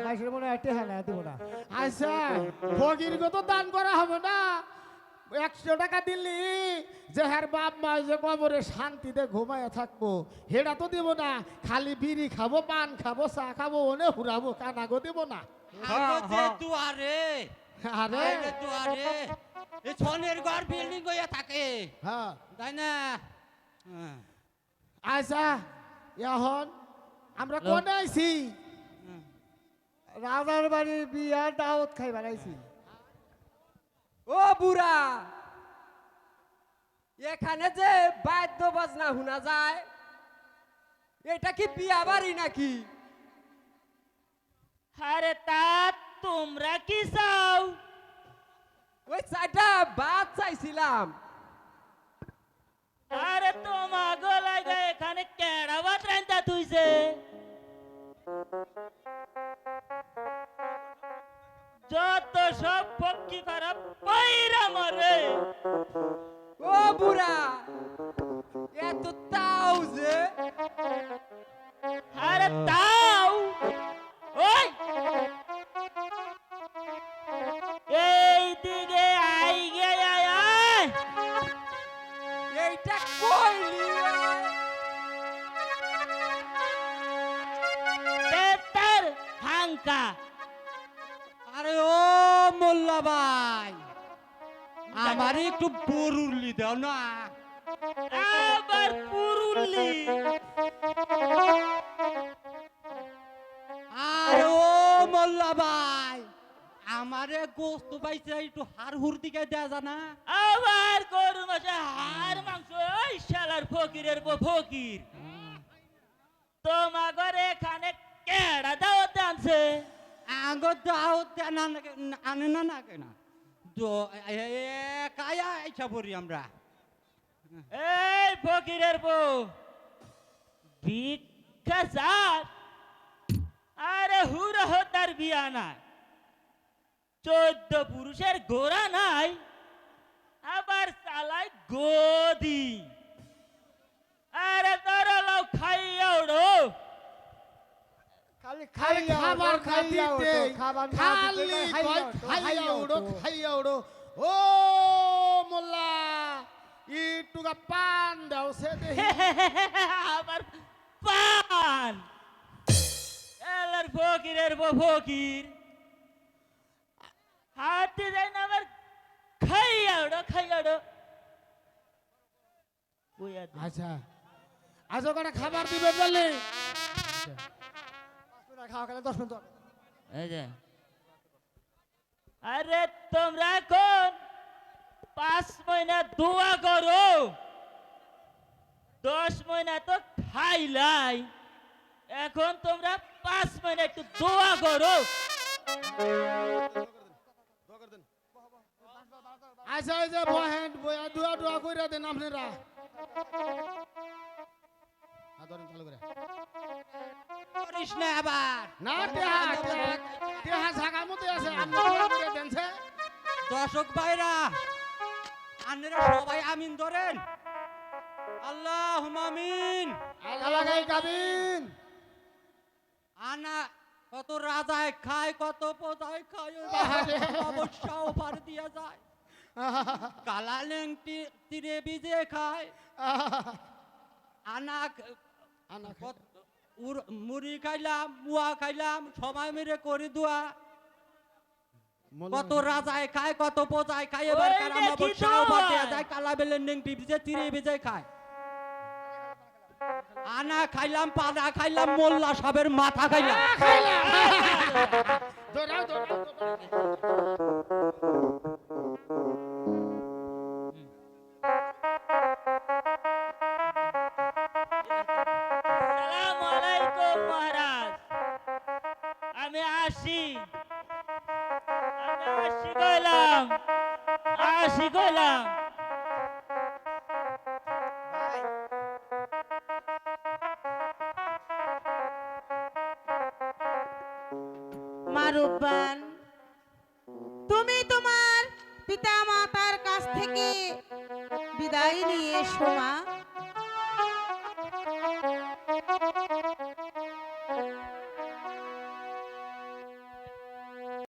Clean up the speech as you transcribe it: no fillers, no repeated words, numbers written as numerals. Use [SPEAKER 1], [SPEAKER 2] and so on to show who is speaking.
[SPEAKER 1] মাসের মনে হয় টেহা না দিব না।
[SPEAKER 2] আচ্ছা ফকিরকে তো দান করা হবে না, 100 টাকা দিলি যে হ্যার বাপ মা যে কবরে শান্তিতে ঘুমায় থাকবো হেটা তো দিব না, খালি বিড়ি খাবো, পান খাবো, চা খাবো, ওনে হুরাবো, কানাগো দিব না।
[SPEAKER 3] দুয়ারে
[SPEAKER 2] আরে
[SPEAKER 3] দুয়ারে এই ছনের ঘর বিল্ডিং হইয়া থাকে,
[SPEAKER 2] হ্যাঁ
[SPEAKER 3] তাই না?
[SPEAKER 2] আচ্ছা এখন আমরা কোনে আইছি?
[SPEAKER 1] রাজার বাড়ির বিয়ার দাওয়াত খাই বানাইছি।
[SPEAKER 4] ও বুড়া, এখানে যে বাদ্য বাজনা শোনা যায়, এটা কি বিয়া বাড়ি নাকি?
[SPEAKER 5] আরে তা তোমরা কি চাও?
[SPEAKER 4] ওই চারটা বাদ চাইছিলাম।
[SPEAKER 5] আরে তোমার গলায় এখানে কেডা ভাত রান্তা তুইছে? যত সব পক্ষী খারাপ পয়রা মরে।
[SPEAKER 4] ও বুড়া, এত তাও যে
[SPEAKER 5] আরে তাও ওই এই দিকে আই গে আয়।
[SPEAKER 4] এইটা কইলি
[SPEAKER 5] তেতার হাঙ্কা।
[SPEAKER 3] আরে ও মোল্লা ভাই, আমারে একটু বরুলি দাও না।
[SPEAKER 5] আবার পুরুলি।
[SPEAKER 3] আরে ও মোল্লা ভাই, আমারে গোস্ত পাইছে একটু হাড় হুর দিকে দেয়া জানা।
[SPEAKER 5] আবার গরু মাসে হাড় মাংস। ওই শালার ফকিরের ফকির, তোমার ঘরে এখানে কেডা দাওয়াত আনছে?
[SPEAKER 3] আঙ্গো দাওত আনে না না কেনা কায়া ইচ্ছা পড়ি আমরা।
[SPEAKER 5] এই ফকিরের বউ ভিক্ষা চার। আরে হুরা হতার বিয়া নাই, 14 পুরুষের গোড়া নাই, আবার চালায় গদি। আরে তোরা লাও খাইয়া ওড়ো।
[SPEAKER 1] খালি
[SPEAKER 2] খালি খাবার খাইতে
[SPEAKER 1] খাবার
[SPEAKER 2] খালি খাইয়া উড়ো, খাইয়া উড়ো। ও মোল্লা ইটুকা পান দাও সে দেখি।
[SPEAKER 5] আবার পান। এলার ফকিরের ফকির হাতে যায় না, আবার খাইয়া ওড়ো খাইয়া ওড়ো।
[SPEAKER 2] আচ্ছা আজ ওখানে খাবার দিবে বলে
[SPEAKER 1] খাওয়া খেলে 10 মিনিট।
[SPEAKER 5] এই যে আরে তোমরা এখন 5 মহিনা দোয়া করো, 10 মহিনা তো খাইলাই, এখন তোমরা 5 মহিনা একটু দোয়া করো।
[SPEAKER 2] আচ্ছা এই যে বহেন বয়া দুয়া দুয়া কইরা দেন আপনারা। ধরেন চালু করে
[SPEAKER 3] করিস না আবার।
[SPEAKER 2] না টেহা টেহা জায়গা মতো আছে, আপনি দোয়া করে দেনছে।
[SPEAKER 3] দর্শক ভাইরা, আপনারা সবাই আমিন ধরেন। আল্লাহুম্মা আমিন।
[SPEAKER 2] আল্লাহ লাগাই গাবিন।
[SPEAKER 3] আনা কত রাজায় খায়, কত প্রজায় খায়, অবশ্য ওপার দিয়া যায়। কালা লেংটি তীরে ভিজে খায়। আনা
[SPEAKER 2] আনা
[SPEAKER 3] মুড়ি খাইলাম, মুয়া খাইলাম, সময় মেরে করে দোয়া। কত রাজায় খায়, কত প্রজায় খায়, এবার
[SPEAKER 5] ওই
[SPEAKER 3] কারাম
[SPEAKER 5] দেখি
[SPEAKER 3] অবশ্য
[SPEAKER 5] তো।
[SPEAKER 3] ওপার দিয়া যায়। কালা বেলের লেংটি ভিজে তীরে ভিজে খায়। আনা খাইলাম, পানা খাইলাম, মোল্লা সাহেবের মাথা খাইলাম।
[SPEAKER 2] দৌড়াও দৌড়াও
[SPEAKER 5] আসসালামু আলাইকুম মহারাজ, আমি আসি কইলাম, আসি কইলাম।
[SPEAKER 6] মারুবান, তুমি তোমার পিতা মাতার কাছ থেকে বিদায় নিয়ে এসো মা।